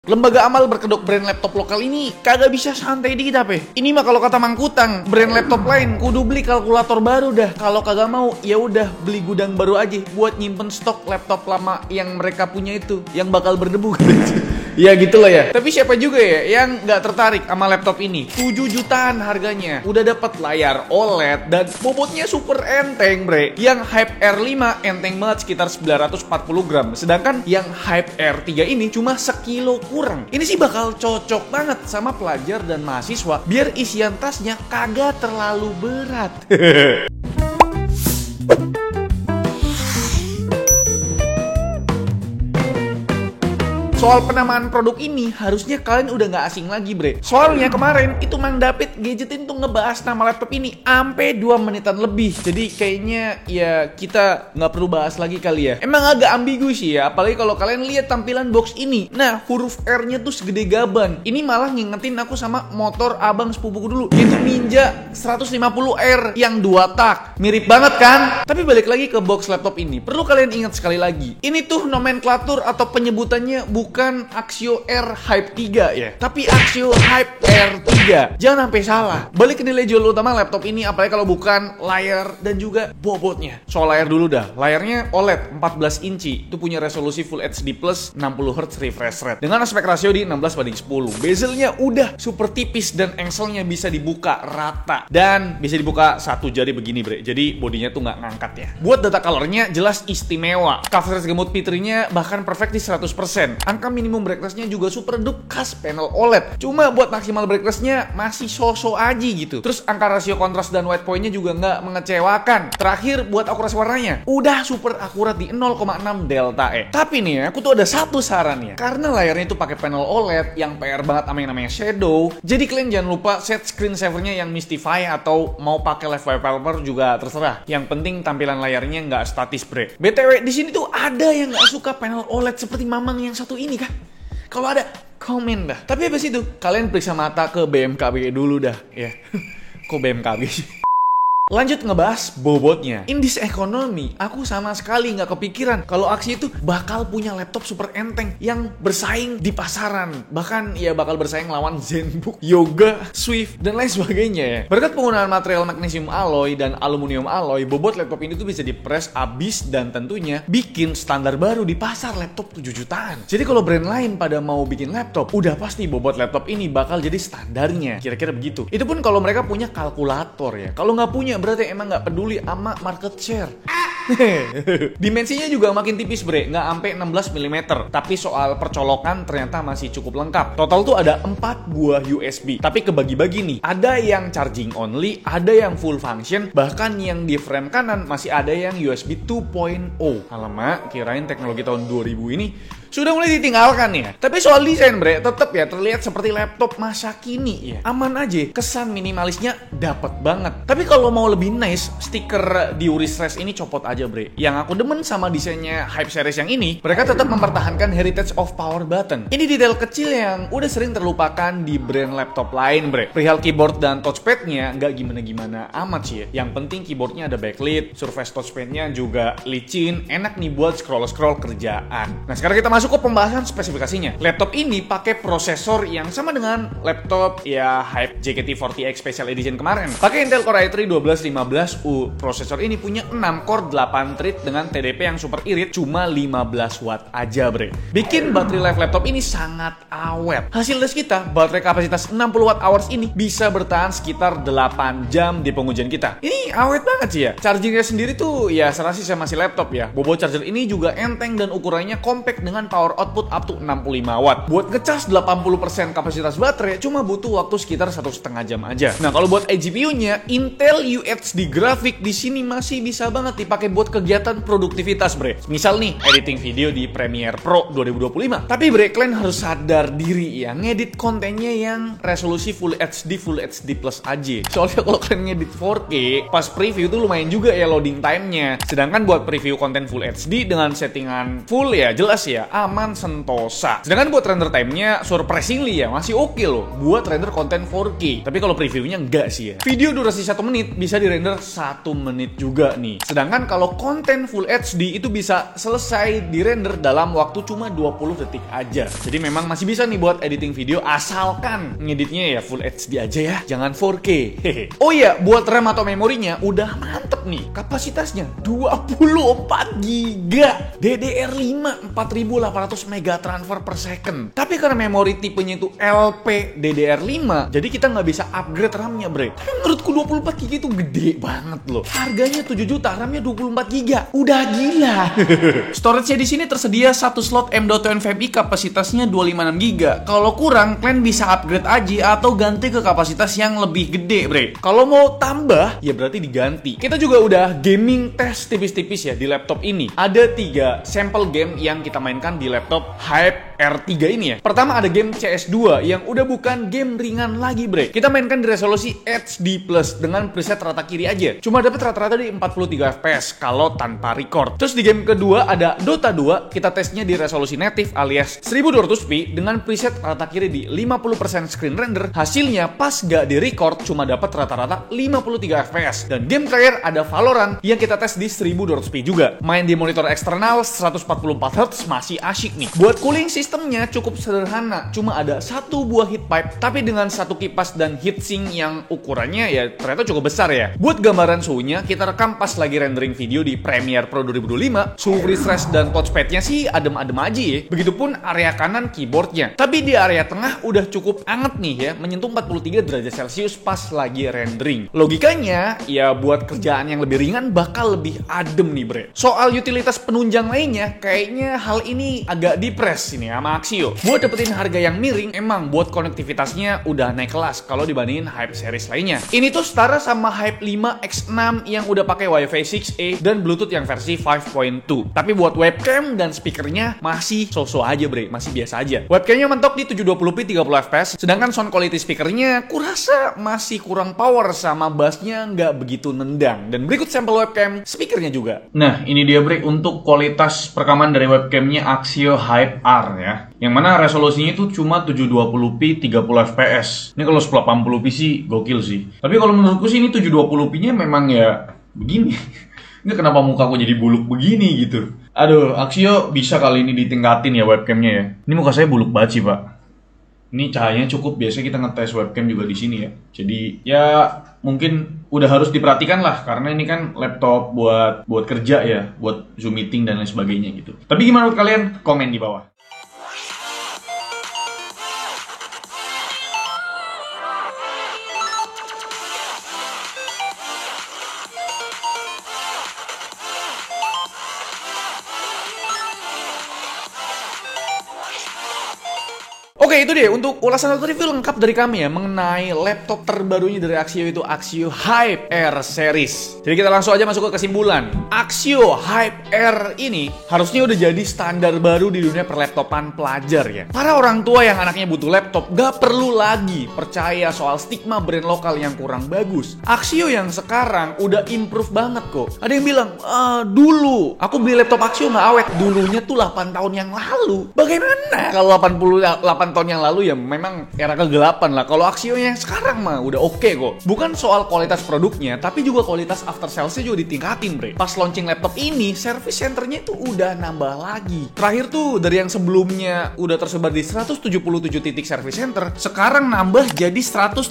Lembaga amal berkedok brand laptop lokal ini kagak bisa santai dikit apa? Ini mah kalau kata Mangkutang, brand laptop lain kudu beli kalkulator baru dah. Kalau kagak mau, ya udah beli gudang baru aja buat nyimpen stok laptop lama yang mereka punya itu, yang bakal berdebu. Ya gitu lah ya. Tapi siapa juga ya yang nggak tertarik sama laptop ini? 7 jutaan harganya. Udah dapat layar OLED dan bobotnya super enteng, bre. Yang Hype R5 enteng banget sekitar 940 gram. Sedangkan yang Hype R3 ini cuma sekilo kurang. Ini sih bakal cocok banget sama pelajar dan mahasiswa biar isian tasnya kagak terlalu berat. Soal penamaan produk ini harusnya kalian udah nggak asing lagi, bre. Soalnya kemarin itu Mang David Gadgetin tuh ngebahas nama laptop ini ampe 2 menitan lebih. Jadi kayaknya ya kita nggak perlu bahas lagi kali ya. Emang agak ambigu sih ya, apalagi kalau kalian lihat tampilan box ini. Nah, huruf R-nya tuh segede gaban. Ini malah ngingetin aku sama motor abang sepupuku dulu. Itu Ninja 150R yang 2 tak. Mirip banget kan? Tapi balik lagi ke box laptop ini. Perlu kalian ingat sekali lagi. Ini tuh nomenklatur atau penyebutannya bukan Axio R Hype 3 ya, tapi Axio Hype R3. Jangan sampai salah. Balik ke nilai jual utama laptop ini, apalagi kalau bukan layar dan juga bobotnya. Soal layar dulu dah. Layarnya OLED 14 inci. Itu punya resolusi Full HD Plus 60Hz refresh rate dengan aspek rasio di 16:10. Bezelnya udah super tipis dan engselnya bisa dibuka rata dan bisa dibuka satu jari begini, bre. Jadi bodinya tuh nggak ngangkat ya. Buat data colornya jelas istimewa. Cover gemut fiturnya bahkan perfect di 100%. Angka minimum brightness-nya juga super redup khas panel OLED. Cuma buat maksimal brightness-nya masih so-so aja gitu. Terus angka rasio kontras dan white point-nya juga nggak mengecewakan. Terakhir buat akurasi warnanya udah super akurat di 0,6 delta E. Tapi nih ya, aku tuh ada satu saran ya. Karena layarnya itu pakai panel OLED yang PR banget sama yang namanya shadow. Jadi kalian jangan lupa set screen saver-nya yang Mystify atau mau pakai left wallpaper juga terserah. Yang penting tampilan layarnya nggak statis, bre. BTW di sini tuh ada yang nggak suka panel OLED seperti Mamang yang satu ini kah? Kalau ada, komen dah. Tapi habis itu, kalian periksa mata ke BMKB dulu dah. Ya, kok BMKB sih? Lanjut ngebahas bobotnya. In this economy, aku sama sekali nggak kepikiran kalau Axio itu bakal punya laptop super enteng yang bersaing di pasaran. Bahkan ya bakal bersaing lawan Zenbook, Yoga, Swift, dan lain sebagainya ya. Berkat penggunaan material magnesium alloy dan aluminium alloy, bobot laptop ini tuh bisa dipres abis dan tentunya bikin standar baru di pasar laptop 7 jutaan. Jadi kalau brand lain pada mau bikin laptop, udah pasti bobot laptop ini bakal jadi standarnya. Kira-kira begitu. Itu pun kalau mereka punya kalkulator ya. Kalau nggak punya berarti emang nggak peduli sama market share. Dimensinya juga makin tipis, bre, nggak sampai 16 mm. Tapi soal percolokan ternyata masih cukup lengkap. Total tuh ada 4 buah USB. Tapi kebagi-bagi nih. Ada yang charging only, ada yang full function, bahkan yang di frame kanan masih ada yang USB 2.0. Alamak, kirain teknologi tahun 2000 ini sudah mulai ditinggalkan ya. Tapi soal desain, bre, tetap ya terlihat seperti laptop masa kini ya. Aman aja, kesan minimalisnya dapet banget. Tapi kalau mau lebih nice, stiker Diuri Stress ini copot aja, bre. Yang aku demen sama desainnya Hype series yang ini, mereka tetap mempertahankan heritage of power button. Ini detail kecil yang udah sering terlupakan di brand laptop lain, bre. Perihal keyboard dan touchpadnya nggak gimana-gimana amat sih ya. Yang penting keyboardnya ada backlit, surface touchpadnya juga licin, enak nih buat scroll-scroll kerjaan. Nah sekarang kita masuk ke pembahasan spesifikasinya. Laptop ini pakai prosesor yang sama dengan laptop ya Hype JKT40X Special Edition kemarin. Pakai Intel Core i3 1215U. Prosesor ini punya 6 core 8 thread dengan TDP yang super irit cuma 15 watt aja, bre. Bikin baterai life laptop ini sangat awet. Hasil tes kita, baterai kapasitas 60 watt hours ini bisa bertahan sekitar 8 jam di pengujian kita. Ini awet banget sih ya. Chargingnya sendiri tuh ya serasi sama si laptop ya. Bobot charger ini juga enteng dan ukurannya compact dengan power output up to 65 watt. Buat ngecas 80% kapasitas baterai cuma butuh waktu sekitar 1,5 jam aja. Nah, kalau buat eGPU-nya, Intel UHD grafik di sini masih bisa banget dipakai buat kegiatan produktivitas, bre. Misal nih, editing video di Premiere Pro 2025. Tapi bre, kalian harus sadar diri ya, ngedit kontennya yang resolusi Full HD Plus aja. Soalnya kalau kalian ngedit 4K, pas preview tuh lumayan juga ya loading time-nya. Sedangkan buat preview konten Full HD dengan settingan full ya jelas ya aman sentosa. Sedangkan buat render time-nya surprisingly ya masih oke loh buat render konten 4K. Tapi kalau previewnya enggak sih ya. Video durasi 1 menit bisa dirender 1 menit juga nih. Sedangkan kalau kalau konten Full HD itu bisa selesai di render dalam waktu cuma 20 detik aja. Jadi memang masih bisa nih buat editing video asalkan ngeditnya ya Full HD aja ya, jangan 4K. Hehe. Oh iya, buat RAM atau memorinya udah mantep nih. Kapasitasnya 24 GB DDR5 4800 mega transfer per second. Tapi karena memori tipenya itu LPDDR5, jadi kita nggak bisa upgrade RAM-nya, bre. Tapi menurutku 24 GB itu gede banget loh. Harganya 7 juta, RAM-nya 24 GB. Udah gila. Storage-nya di sini tersedia satu slot M.2 NVMe kapasitasnya 256 GB. Kalau kurang, kalian bisa upgrade aja atau ganti ke kapasitas yang lebih gede, bre. Kalau mau tambah, ya berarti diganti. Kita juga udah gaming test tipis-tipis ya di laptop ini. Ada 3 sampel game yang kita mainkan di laptop Hype R3 ini ya. Pertama ada game CS2 yang udah bukan game ringan lagi, bre. Kita mainkan di resolusi HD+ dengan preset rata kiri aja. Cuma dapat rata-rata di 43 FPS kalau tanpa record. Terus di game kedua ada Dota 2, kita tesnya di resolusi native alias 1200p dengan preset rata kiri di 50% screen render. Hasilnya pas gak di record cuma dapat rata-rata 53 FPS. Dan game terakhir ada Valorant yang kita tes di 1200p juga. Main di monitor eksternal 144Hz masih asyik nih. Buat cooling sistemnya cukup sederhana, cuma ada satu buah heat pipe tapi dengan satu kipas dan heatsink yang ukurannya ya ternyata cukup besar ya. Buat gambaran suhunya kita rekam pas lagi rendering video di Premiere Pro 2025. Suhu refresh dan touchpadnya sih adem-adem aja ya. Begitupun area kanan keyboardnya. Tapi di area tengah udah cukup anget nih ya, menyentuh 43 derajat Celcius pas lagi rendering. Logikanya ya buat kerjaan yang lebih ringan bakal lebih adem nih, bre. Soal utilitas penunjang lainnya, kayaknya hal ini agak dipres ini sama Axio. Buat dapetin harga yang miring, emang buat konektivitasnya udah naik kelas kalau dibandingin Hype series lainnya. Ini tuh setara sama Hype 5X6 yang udah pakai Wi-Fi 6E dan Bluetooth yang versi 5.2. Tapi buat webcam dan speakernya masih so-so aja, bre, masih biasa aja. Webcamnya mentok di 720p 30 fps, sedangkan sound quality speakernya kurasa masih kurang power sama bassnya nggak begitu nendang. Dan berikut sampel webcam speakernya juga. Nah, ini dia, bre, untuk kualitas perekaman dari webcamnya Axio Hype R ya. Yang mana resolusinya itu cuma 720p 30 fps. Ini kalau 1080p sih gokil sih. Tapi kalau menurutku sih ini 720p-nya memang ya begini. Ini kenapa mukaku jadi buluk begini gitu. Aduh, Axio bisa kali ini ditingkatin ya webcamnya ya. Ini muka saya buluk banget sih, Pak. Ini cahayanya cukup, biasanya kita ngetes webcam juga di sini ya. Jadi ya mungkin udah harus diperhatikan lah karena ini kan laptop buat kerja ya, buat Zoom meeting dan lain sebagainya gitu. Tapi gimana menurut kalian? Komen di bawah. Oke, itu dia untuk ulasan atau review lengkap dari kami ya mengenai laptop terbarunya dari Axio, itu Axio Hype R series. Jadi kita langsung aja masuk ke kesimpulan. Axio Hype R ini harusnya udah jadi standar baru di dunia perlaptopan pelajar ya. Para orang tua yang anaknya butuh laptop gak perlu lagi percaya soal stigma brand lokal yang kurang bagus. Axio yang sekarang udah improve banget kok. Ada yang bilang, dulu aku beli laptop Axio gak awet. Dulunya tuh 8 tahun yang lalu. Bagaimana? Kalau 88 tahun yang lalu ya memang era kegelapan lah. Kalau Axio yang sekarang mah udah oke kok. Bukan soal kualitas produknya, tapi juga kualitas after sales-nya juga ditingkatin, bre. Pas launching laptop ini, service centernya itu udah nambah lagi. Terakhir tuh dari yang sebelumnya udah tersebar di 177 titik service center, sekarang nambah jadi 184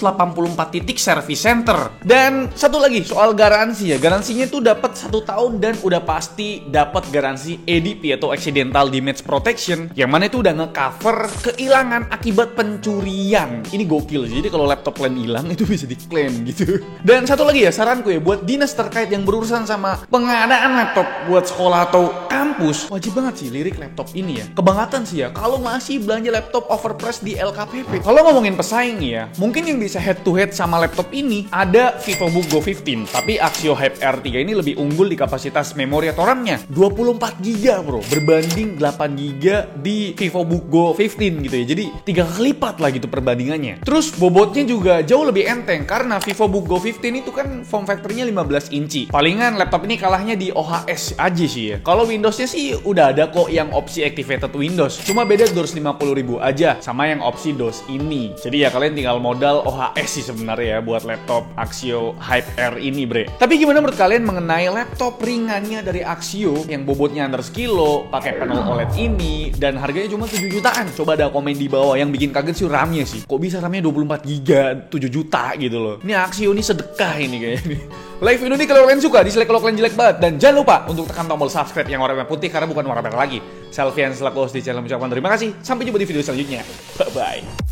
titik service center. Dan satu lagi soal garansi ya. Garansinya tuh dapat 1 tahun dan udah pasti dapat garansi ADP atau Accidental Damage Protection, yang mana itu udah nge-cover kehilangan akibat pencurian. Ini gokil sih. Jadi kalau laptop kalian hilang itu bisa diklaim gitu. Dan satu lagi ya, saranku ya buat dinas terkait yang berurusan sama pengadaan laptop buat sekolah atau kampus, wajib banget sih lirik laptop ini ya. Kebangetan sih ya kalau masih belanja laptop overpriced di LKPP. Kalau ngomongin pesaing ya, mungkin yang bisa head to head sama laptop ini ada VivoBook Go 15. Tapi Axio Hype R3 ini lebih unggul di kapasitas memori atau RAM-nya 24 GB, bro, berbanding 8 GB di VivoBook Go 15 gitu ya. Jadi 3 kali lipat lah gitu perbandingannya. Terus bobotnya juga jauh lebih enteng karena VivoBook Go 15 itu kan form factor-nya 15 inci. Palingan laptop ini kalahnya di OHS aja sih ya. Kalau Windows Windowsnya sih udah ada kok yang opsi activated Windows. Cuma beda 250.000 aja sama yang opsi DOS ini. Jadi ya kalian tinggal modal OHS sih sebenarnya ya buat laptop Axio Hyper-R ini, bre. Tapi gimana menurut kalian mengenai laptop ringannya dari Axio yang bobotnya under sekilo, pakai panel OLED ini, dan harganya cuma 7 jutaan? Coba ada komen di bawah. Yang bikin kaget sih RAM-nya sih. Kok bisa RAM-nya 24 GB 7 juta gitu loh. Ini Axio ini sedekah ini kayaknya. Live video ini kalau kalian suka, dislike kalau kalian jelek banget. Dan jangan lupa untuk tekan tombol subscribe yang warna putih karena bukan warna merah lagi. Selvian selaku host di channel mengucapkan terima kasih. Sampai jumpa di video selanjutnya. Bye-bye.